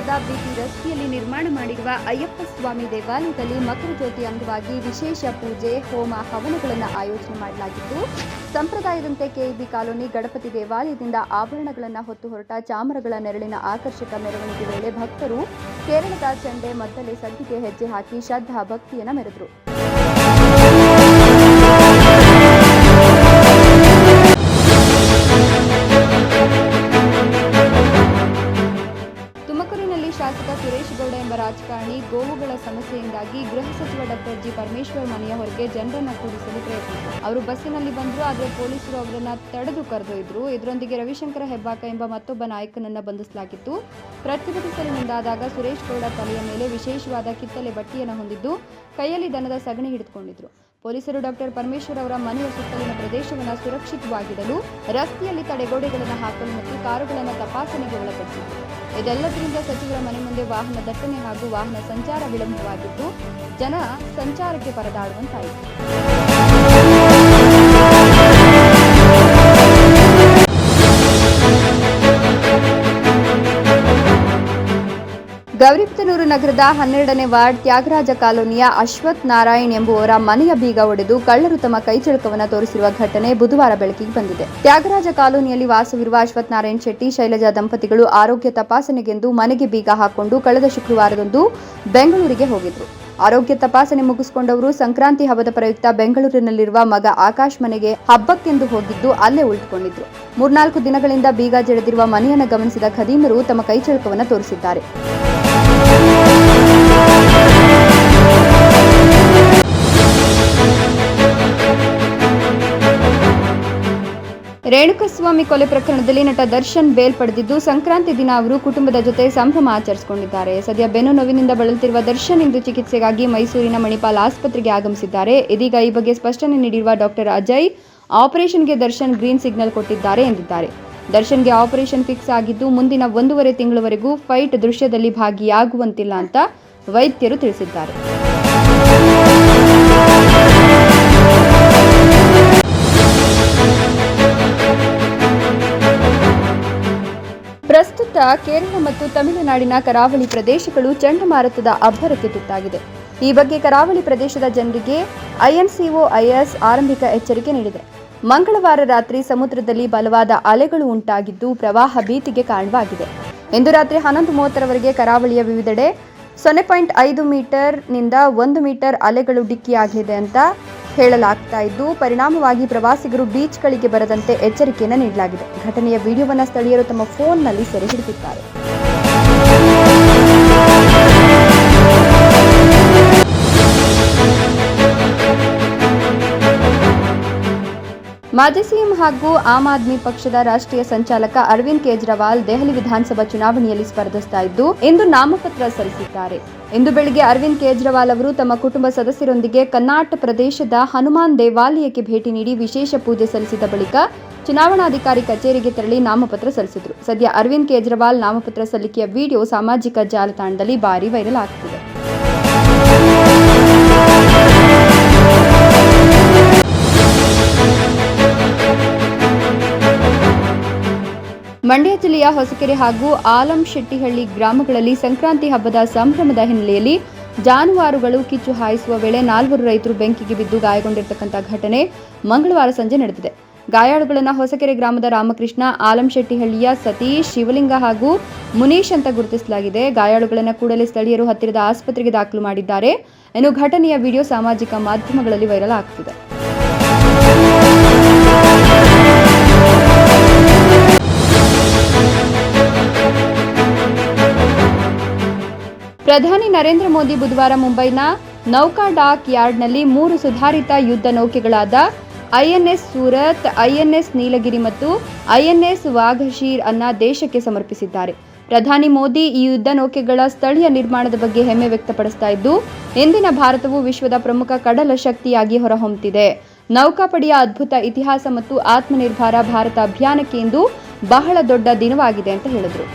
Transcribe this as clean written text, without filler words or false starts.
ನಗರದ ಬಿಟಿ ರಸ್ತೆಯಲ್ಲಿ ನಿರ್ಮಾಣ ಮಾಡಿರುವ ಅಯ್ಯಪ್ಪ ಸ್ವಾಮಿ ದೇವಾಲಯದಲ್ಲಿ ಮಕರ ಜ್ಯೋತಿ ಅಂಗವಾಗಿ ವಿಶೇಷ ಪೂಜೆ, ಹೋಮ, ಹವನಗಳನ್ನು ಆಯೋಜನೆ ಮಾಡಲಾಗಿದ್ದು, ಸಂಪ್ರದಾಯದಂತೆ ಕೆಇಬಿ ಕಾಲೋನಿ ಗಣಪತಿ ದೇವಾಲಯದಿಂದ ಆಭರಣಗಳನ್ನು ಹೊತ್ತು ಹೊರಟ ಚಾಮರಗಳ ನೆರಳಿನ ಆಕರ್ಷಕ ಮೆರವಣಿಗೆ ವೇಳೆ ಭಕ್ತರು ಕೇರಳದ ಚಂಡೆ ಮದ್ದಲೆ ಸದ್ದಿಗೆ ಹೆಜ್ಜೆ ಹಾಕಿ ಶ್ರದ್ಧಾ ಭಕ್ತಿಯನ್ನು ಮೆರೆದರು. ತುಮಕೂರಿನಲ್ಲಿ ಶಾಸಕ ಸುರೇಶ್ ಗೌಡ ಎಂಬ ರಾಜಕಾರಣಿ ಗೋವುಗಳ ಸಮಸ್ಯೆಯಿಂದಾಗಿ ಗೃಹ ಸಚಿವ ಡಾಕ್ಟರ್ ಜಿ ಪರಮೇಶ್ವರ್ ಮನೆಯ ಹೊರಗೆ ಜನರನ್ನು ಕೂಡಿಸಲು ಪ್ರಯತ್ನಿಸಿದರು. ಅವರು ಬಸ್ಸಿನಲ್ಲಿ ಬಂದರು, ಆದರೆ ಪೊಲೀಸರು ಅವರನ್ನು ತಡೆದು ಕರೆದೊಯ್ದರು. ಇದರೊಂದಿಗೆ ರವಿಶಂಕರ ಹೆಬ್ಬಾಕ ಎಂಬ ಮತ್ತೊಬ್ಬ ನಾಯಕನನ್ನು ಬಂಧಿಸಲಾಗಿತ್ತು. ಪ್ರತಿಭಟಿಸಲು ಮುಂದಾದಾಗ ಸುರೇಶ್ ಗೌಡ ತಲೆಯ ಮೇಲೆ ವಿಶೇಷವಾದ ಕಿತ್ತಲೆ ಬಟ್ಟೆಯನ್ನು ಹೊಂದಿದ್ದು, ಕೈಯಲ್ಲಿ ದನದ ಸಗಣಿ ಹಿಡಿದುಕೊಂಡಿದ್ದರು. ಪೊಲೀಸರು ಡಾಕ್ಟರ್ ಪರಮೇಶ್ವರ್ ಅವರ ಮನೆಯ ಸುತ್ತಲಿನ ಪ್ರದೇಶವನ್ನು ಸುರಕ್ಷಿತವಾಗಿಡಲು ರಸ್ತೆಯಲ್ಲಿ ತಡೆಗೋಡೆಗಳನ್ನು ಹಾಕಲು ಮತ್ತು ಕಾರುಗಳನ್ನು ತಪಾಸಣೆಗೆ ಒಳಪಡಿಸಿದರು. ಇದೆಲ್ಲದರಿಂದ ಸಚಿವರ ಮನೆ ಮುಂದೆ ವಾಹನ ದಟ್ಟಣೆ ಹಾಗೂ ವಾಹನ ಸಂಚಾರ ವಿಳಂಬವಾಗಿದ್ದು, ಜನ ಸಂಚಾರಕ್ಕೆ ಪರದಾಡುವಂತಾಯಿತು. ಗೌರಿಬಿದನೂರು ನಗರದ 12ನೇ ವಾರ್ಡ್ ತ್ಯಾಗರಾಜ ಕಾಲೋನಿಯ ಅಶ್ವಥ್ ನಾರಾಯಣ್ ಎಂಬುವರ ಮನೆಯ ಬೀಗ ಒಡೆದು ಕಳ್ಳರು ತಮ್ಮ ಕೈಚಳಕವನ್ನು ತೋರಿಸಿರುವ ಘಟನೆ ಬುಧವಾರ ಬೆಳಕಿಗೆ ಬಂದಿದೆ. ತ್ಯಾಗರಾಜ ಕಾಲೋನಿಯಲ್ಲಿ ವಾಸವಿರುವ ಅಶ್ವಥ್ ನಾರಾಯಣ್ ಶೆಟ್ಟಿ, ಶೈಲಜಾ ದಂಪತಿಗಳು ಆರೋಗ್ಯ ತಪಾಸಣೆಗೆಂದು ಮನೆಗೆ ಬೀಗ ಹಾಕಿಕೊಂಡು ಕಳೆದ ಶುಕ್ರವಾರದಂದು ಬೆಂಗಳೂರಿಗೆ ಹೋಗಿದ್ರು. ಆರೋಗ್ಯ ತಪಾಸಣೆ ಮುಗಿಸಿಕೊಂಡವರು ಸಂಕ್ರಾಂತಿ ಹಬ್ಬದ ಪ್ರಯುಕ್ತ ಬೆಂಗಳೂರಿನಲ್ಲಿರುವ ಮಗ ಆಕಾಶ್ ಮನೆಗೆ ಹಬ್ಬಕ್ಕೆಂದು ಹೋಗಿದ್ದು ಅಲ್ಲೇ ಉಳಿದುಕೊಂಡಿದ್ರು. 3-4 ದಿನಗಳಿಂದ ಬೀಗ ಜಡಿದಿರುವ ಮನೆಯನ್ನು ಗಮನಿಸಿದ ಖದೀಮರು ತಮ್ಮ ಕೈಚಳಕವನ್ನು ತೋರಿಸಿದ್ದಾರೆ. ರೇಣುಕಸ್ವಾಮಿ ಕೊಲೆ ಪ್ರಕರಣದಲ್ಲಿ ನಟ ದರ್ಶನ್ ಬೇಲ್ ಪಡೆದಿದ್ದು, ಸಂಕ್ರಾಂತಿ ದಿನ ಅವರು ಕುಟುಂಬದ ಜೊತೆ ಸಂಭ್ರಮ ಆಚರಿಸಿಕೊಂಡಿದ್ದಾರೆ. ಸದ್ಯ ಬೆನ್ನು ನೋವಿನಿಂದ ಬಳಲುತ್ತಿರುವ ದರ್ಶನ್ ಇಂದು ಚಿಕಿತ್ಸೆಗಾಗಿ ಮೈಸೂರಿನ ಮಣಿಪಾಲ್ ಆಸ್ಪತ್ರೆಗೆ ಆಗಮಿಸಿದ್ದಾರೆ. ಇದೀಗ ಈ ಬಗ್ಗೆ ಸ್ಪಷ್ಟನೆ ನೀಡಿರುವ ಡಾಕ್ಟರ್ ಅಜಯ್, ಆಪರೇಷನ್ಗೆ ದರ್ಶನ್ ಗ್ರೀನ್ ಸಿಗ್ನಲ್ ಕೊಟ್ಟಿದ್ದಾರೆ ಎಂದಿದ್ದಾರೆ. ದರ್ಶನ್ಗೆ ಆಪರೇಷನ್ ಫಿಕ್ಸ್ ಆಗಿದ್ದು, ಮುಂದಿನ 1.5 ತಿಂಗಳವರೆಗೂ ಫೈಟ್ ದೃಶ್ಯದಲ್ಲಿ ಭಾಗಿಯಾಗುವಂತಿಲ್ಲ ಅಂತ ವೈದ್ಯರು ತಿಳಿಸಿದ್ದಾರೆ. ಪ್ರಸ್ತುತ ಕೇರಳ ಮತ್ತು ತಮಿಳುನಾಡಿನ ಕರಾವಳಿ ಪ್ರದೇಶಗಳು ಚಂಡಮಾರುತದ ಅಬ್ಬರಕ್ಕೆ ತುತ್ತಾಗಿದೆ. ಈ ಬಗ್ಗೆ ಕರಾವಳಿ ಪ್ರದೇಶದ ಜನರಿಗೆ INCOIS ಆರಂಭಿಕ ಎಚ್ಚರಿಕೆ ನೀಡಿದೆ. ಮಂಗಳವಾರ ರಾತ್ರಿ ಸಮುದ್ರದಲ್ಲಿ ಬಲವಾದ ಅಲೆಗಳು ಉಂಟಾಗಿದ್ದು ಪ್ರವಾಹ ಭೀತಿಗೆ ಕಾರಣವಾಗಿದೆ. ಇಂದು ರಾತ್ರಿ 11:30ರವರೆಗೆ ಕರಾವಳಿಯ ವಿವಿಧೆಡೆ 0.5 ಮೀಟರ್ನಿಂದ 1 ಮೀಟರ್ ಅಲೆಗಳು ಡಿಕ್ಕಿಯಾಗಿದೆ ಅಂತ ಹೇಳಲಾಗ್ತಾ ಇದ್ದು, ಪರಿಣಾಮವಾಗಿ ಪ್ರವಾಸಿಗರು ಬೀಚ್ಗಳಿಗೆ ಬರದಂತೆ ಎಚ್ಚರಿಕೆಯನ್ನು ನೀಡಲಾಗಿದೆ. ಘಟನೆಯ ವಿಡಿಯೋವನ್ನು ಸ್ಥಳೀಯರು ತಮ್ಮ ಫೋನ್ನಲ್ಲಿ ಸೆರೆ ಹಿಡಿದಿದ್ದಾರೆ. ಮಾಜಿ ಸಿಎಂ ಹಾಗೂ ಆಮ್ ಆದ್ಮಿ ಪಕ್ಷದ ರಾಷ್ಟ್ರೀಯ ಸಂಚಾಲಕ ಅರವಿಂದ್ ಕೇಜ್ರಿವಾಲ್ ದೆಹಲಿ ವಿಧಾನಸಭಾ ಚುನಾವಣೆಯಲ್ಲಿ ಸ್ಪರ್ಧಿಸ್ತಾ ಇದ್ದು, ಇಂದು ನಾಮಪತ್ರ ಸಲ್ಲಿಸಿದ್ದಾರೆ. ಇಂದು ಬೆಳಗ್ಗೆ ಅರವಿಂದ್ ಕೇಜ್ರಿವಾಲ್ ಅವರು ತಮ್ಮ ಕುಟುಂಬ ಸದಸ್ಯರೊಂದಿಗೆ ಕರ್ನಾಟಕ ಪ್ರದೇಶದ ಹನುಮಾನ್ ದೇವಾಲಯಕ್ಕೆ ಭೇಟಿ ನೀಡಿ ವಿಶೇಷ ಪೂಜೆ ಸಲ್ಲಿಸಿದ ಬಳಿಕ ಚುನಾವಣಾಧಿಕಾರಿ ಕಚೇರಿಗೆ ತೆರಳಿ ನಾಮಪತ್ರ ಸಲ್ಲಿಸಿದರು. ಸದ್ಯ ಅರವಿಂದ್ ಕೇಜ್ರಿವಾಲ್ ನಾಮಪತ್ರ ಸಲ್ಲಿಕೆಯ ವಿಡಿಯೋ ಸಾಮಾಜಿಕ ಜಾಲತಾಣದಲ್ಲಿ ಭಾರೀ ವೈರಲ್ ಆಗ್ತಿದೆ. ಮಂಡ್ಯ ಜಿಲ್ಲೆಯ ಹೊಸಕೆರೆ ಹಾಗೂ ಆಲಂಶೆಟ್ಟಿಹಳ್ಳಿ ಗ್ರಾಮಗಳಲ್ಲಿ ಸಂಕ್ರಾಂತಿ ಹಬ್ಬದ ಸಂಭ್ರಮದ ಹಿನ್ನೆಲೆಯಲ್ಲಿ ಜಾನುವಾರುಗಳು ಕಿಚ್ಚು ಹಾಯಿಸುವ ವೇಳೆ 4 ರೈತರು ಬೆಂಕಿಗೆ ಬಿದ್ದು ಗಾಯಗೊಂಡಿರತಕ್ಕಂಥ ಘಟನೆ ಮಂಗಳವಾರ ಸಂಜೆ ನಡೆದಿದೆ. ಗಾಯಾಳುಗಳನ್ನು ಹೊಸಕೆರೆ ಗ್ರಾಮದ ರಾಮಕೃಷ್ಣ, ಆಲಂಶೆಟ್ಟಿಹಳ್ಳಿಯ ಸತೀಶ್, ಶಿವಲಿಂಗ ಹಾಗೂ ಮುನೀಶ್ ಅಂತ ಗುರುತಿಸಲಾಗಿದೆ. ಗಾಯಾಳುಗಳನ್ನು ಕೂಡಲೇ ಸ್ಥಳೀಯರು ಹತ್ತಿರದ ಆಸ್ಪತ್ರೆಗೆ ದಾಖಲು ಮಾಡಿದ್ದಾರೆ. ಇನ್ನು ಘಟನೆಯ ವಿಡಿಯೋ ಸಾಮಾಜಿಕ ಮಾಧ್ಯಮಗಳಲ್ಲಿ ವೈರಲ್ ಆಗ್ತಿದೆ. ಪ್ರಧಾನಿ ನರೇಂದ್ರ ಮೋದಿ ಬುಧವಾರ ಮುಂಬೈನ ನೌಕಾ ಡಾಕ್ ಯಾರ್ಡ್ನಲ್ಲಿ 3 ಸುಧಾರಿತ ಯುದ್ಧ ನೌಕೆಗಳಾದ INS ಸೂರತ್, INS ನೀಲಗಿರಿ ಮತ್ತು INS ವಾಘಶೀರ್ ಅನ್ನ ದೇಶಕ್ಕೆ ಸಮರ್ಪಿಸಿದ್ದಾರೆ. ಪ್ರಧಾನಿ ಮೋದಿ ಈ ಯುದ್ಧ ನೌಕೆಗಳ ಸ್ಥಳೀಯ ನಿರ್ಮಾಣದ ಬಗ್ಗೆ ಹೆಮ್ಮೆ ವ್ಯಕ್ತಪಡಿಸ್ತಾ ಇದ್ದು, ಇಂದಿನ ಭಾರತವು ವಿಶ್ವದ ಪ್ರಮುಖ ಕಡಲ ಶಕ್ತಿಯಾಗಿ ಹೊರಹೊಮ್ಮುತ್ತಿದೆ. ನೌಕಾಪಡೆಯ ಅದ್ಭುತ ಇತಿಹಾಸ ಮತ್ತು ಆತ್ಮನಿರ್ಭರ ಭಾರತ ಅಭಿಯಾನಕ್ಕೆ ಇಂದು ಬಹಳ ದೊಡ್ಡ ದಿನವಾಗಿದೆ ಅಂತ ಹೇಳಿದರು.